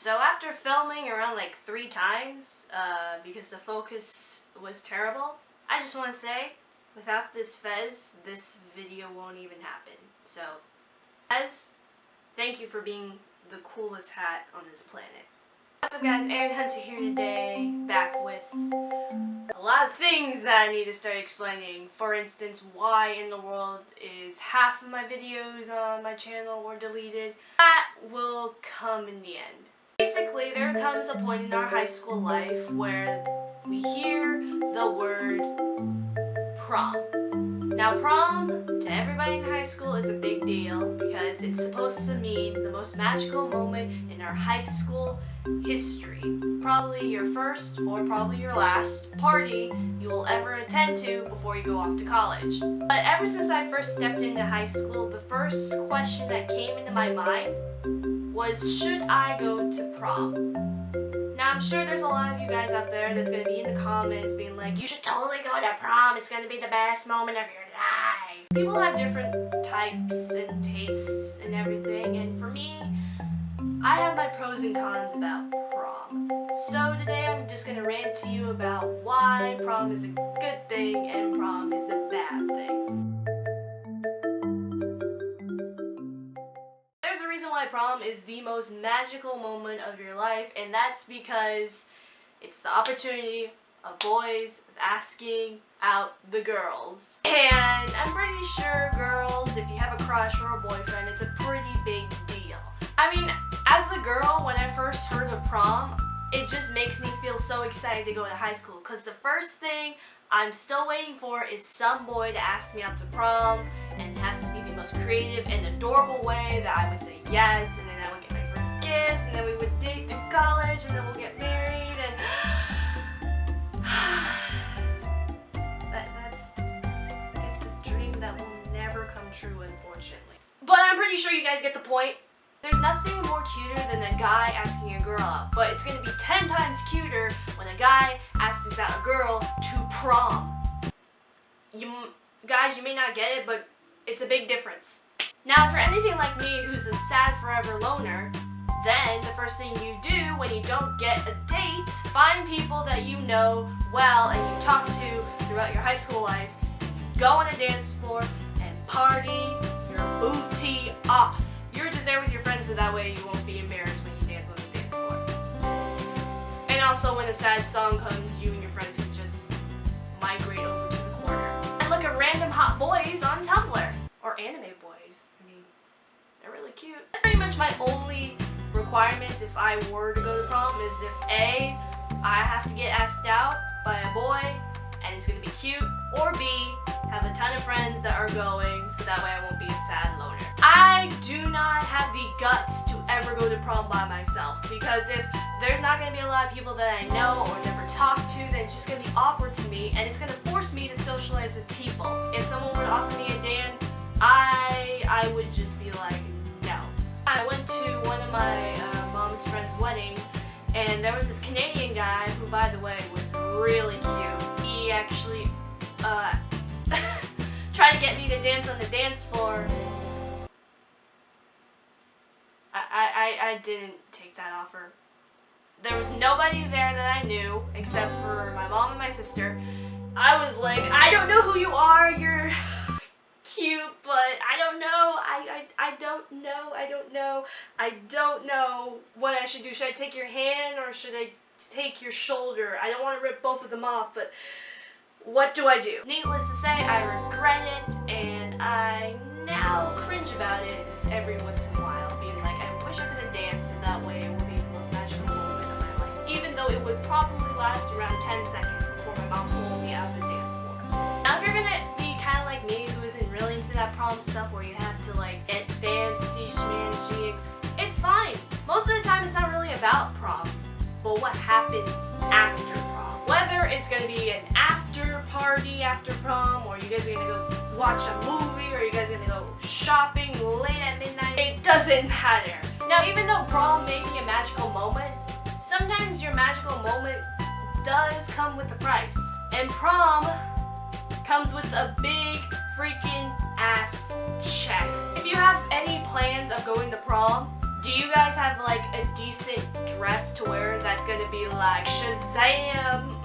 So after filming around like 3 times, because the focus was terrible, I just want to say, without this fez, this video won't even happen. So, Fez, thank you for being the coolest hat on this planet. What's up guys, Aaron Hunter here today, back with a lot of things that I need to start explaining. For instance, why in the world is half of my videos on my channel were deleted. That will come in the end. Basically, there comes a point in our high school life where we hear the word prom. Now, prom, to everybody in high school, is a big deal because it's supposed to mean the most magical moment in our high school history. Probably your first or probably your last party you will ever attend to before you go off to college. But ever since I first stepped into high school, the first question that came into my mind was, should I go to prom? Now, I'm sure there's a lot of you guys out there that's going to be in the comments being like, you should totally go to prom, it's going to be the best moment of your life. People have different types and tastes and everything, and for me, I have my pros and cons about prom. So today I'm just going to rant to you about why prom is a good thing and prom is a bad thing. There's a reason why prom is the most magical moment of your life, and that's because it's the opportunity of boys asking out the girls. And I'm pretty sure girls, if you have a crush or a boyfriend, it's a pretty big deal. I mean, as a girl, when I first heard of prom, it just makes me feel so excited to go to high school, because the first thing I'm still waiting for is some boy to ask me out to prom, and it has to be the most creative and adorable way that I would say yes, and then I would get my first kiss, and then we would date through college, and then we'll get married, and it's a dream that will never come true, unfortunately. But I'm pretty sure you guys get the point. There's nothing more cuter than a guy asking a girl out, but it's gonna be 10 times cuter when a guy asks out a girl to prom. Guys, you may not get it, but it's a big difference. Now, for anything like me who's a sad forever loner, then the first thing you do when you don't get a date, find people that you know well and you talk to throughout your high school life, go on a dance floor and party your booty off. You're just there with your friends so that way you won't be embarrassed when you dance on the dance floor. And also when a sad song comes, you and your friends can just migrate over to the corner and look at random hot boys on Tumblr. Or anime boys. I mean, they're really cute. That's pretty much my only requirements if I were to go to prom is if A, I have to get asked out by a boy and it's gonna be cute, or B, have a ton of friends that are going so that way I won't be a sad loner. I do not have the guts to ever go to prom by myself, because if there's not going to be a lot of people that I know or never talk to, then it's just going to be awkward for me, and it's going to force me to socialize with people. If someone were to offer me a dance, I would just be like, no. I went to one of my mom's friend's wedding, and there was this Canadian guy who, by the way, was really cute. He actually tried to get me to dance on the dance floor. I didn't take that offer. There was nobody there that I knew except for my mom and my sister. I was like, I don't know who you are, you're cute, but I don't know, I don't know what I should do. Should I take your hand or should I take your shoulder? I don't want to rip both of them off, but what do I do? Needless to say, I regret it, and I now cringe about it every once in a while, being like, I wish I could have danced, and that way it would be the most magical moment of my life. Even though it would probably last around 10 seconds before my mom pulls me out of the dance floor. Now, if you're gonna be kind of like me, who isn't really into that prom stuff where you have to like get fancy schmancy, it's fine. Most of the time, it's not really about prom, but what happens after prom. Whether it's gonna be an after party after prom, or you guys are gonna go watch a movie, or you guys are gonna go shopping late at midnight, it doesn't matter. Now, even though prom may be a magical moment, sometimes your magical moment does come with a price. And prom comes with a big freaking ass check. If you have any plans of going to prom, Do you guys have like a decent dress to wear that's gonna be like Shazam?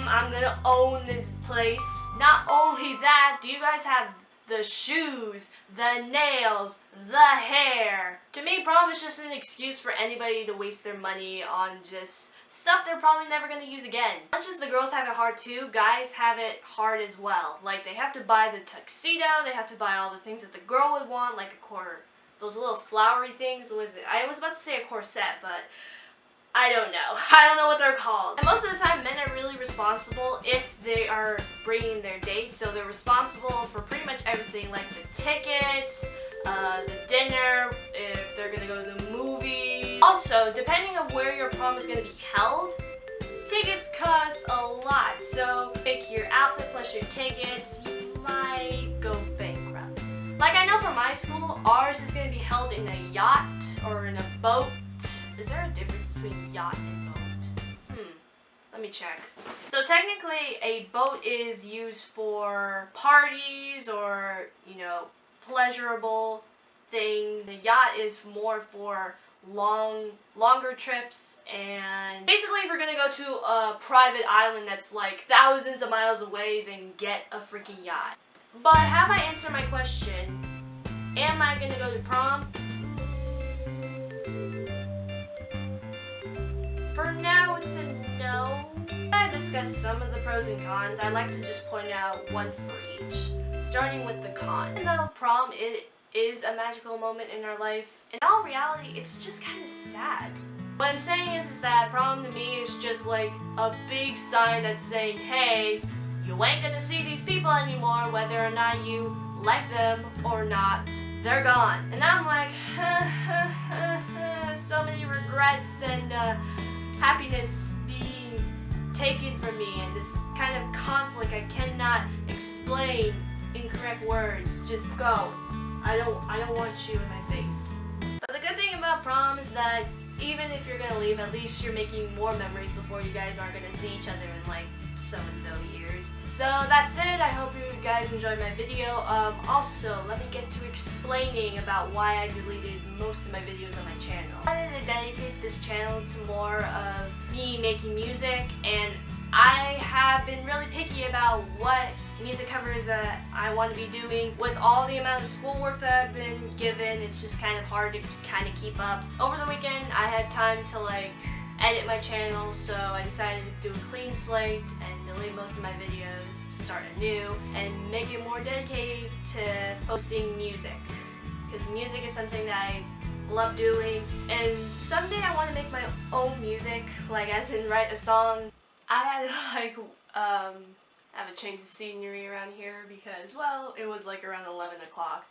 I'm gonna own this place. Not only that, do you guys have the shoes, the nails, the hair? To me, prom is just an excuse for anybody to waste their money on just stuff they're probably never gonna use again. Not just the girls have it hard too, guys have it hard as well. Like they have to buy the tuxedo, they have to buy all the things that the girl would want, like a quarter. Those little flowery things, what was it? I was about to say a corset, but I don't know. I don't know what they're called. And most of the time, men are really responsible if they are bringing their date. So they're responsible for pretty much everything, like the tickets, the dinner, if they're gonna go to the movie. Also, depending on where your prom is gonna be held, tickets cost a lot. So pick your outfit plus your tickets, you might go bankrupt. Like I know for my school, ours is gonna be held in a yacht or in a boat. Is there a difference between yacht and boat? Let me check. So technically a boat is used for parties or, you know, pleasurable things. A yacht is more for longer trips, and basically if you're gonna go to a private island that's like thousands of miles away, then get a freaking yacht. But have I answered my question? Am I gonna go to prom? For now, it's a no. I discussed some of the pros and cons. I'd like to just point out one for each, starting with the con. Even though prom is a magical moment in our life, in all reality, it's just kind of sad. What I'm saying is that prom to me is just like a big sign that's saying, hey, you ain't gonna see these people anymore, whether or not you like them or not. They're gone. And I'm like, so many regrets and happiness being taken from me, and this kind of conflict I cannot explain in correct words. Just go. I don't want you in my face. But the good thing about prom is that even if you're gonna leave, at least you're making more memories before you guys are gonna see each other in like so and so years. So that's it. I hope you guys enjoyed my video. Also, let me get to explaining about why I deleted most of my videos on my channel. I wanted to dedicate this channel to more of me making music, and I have been really picky about what music covers that I want to be doing. With all the amount of schoolwork that I've been given, it's just kind of hard to kind of keep up. Over the weekend, I had time to like edit my channel, so I decided to do a clean slate and delete most of my videos to start anew and make it more dedicated to posting music. Because music is something that I love doing, and someday I want to make my own music, like as in write a song. I had to like have a change of scenery around here because, well, it was like around 11 o'clock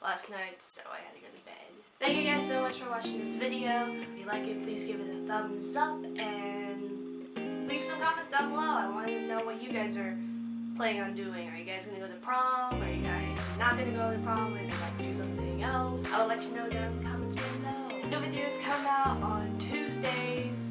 last night, so I had to go to bed. Thank you guys so much for watching this video. If you like it, please give it a thumbs up and leave some comments down below. I want to know what you guys are planning on doing. Are you guys going to go to prom? Are you guys not going to go to prom and like do something else? I'll let you know down in the comments below. New videos come out on Tuesdays.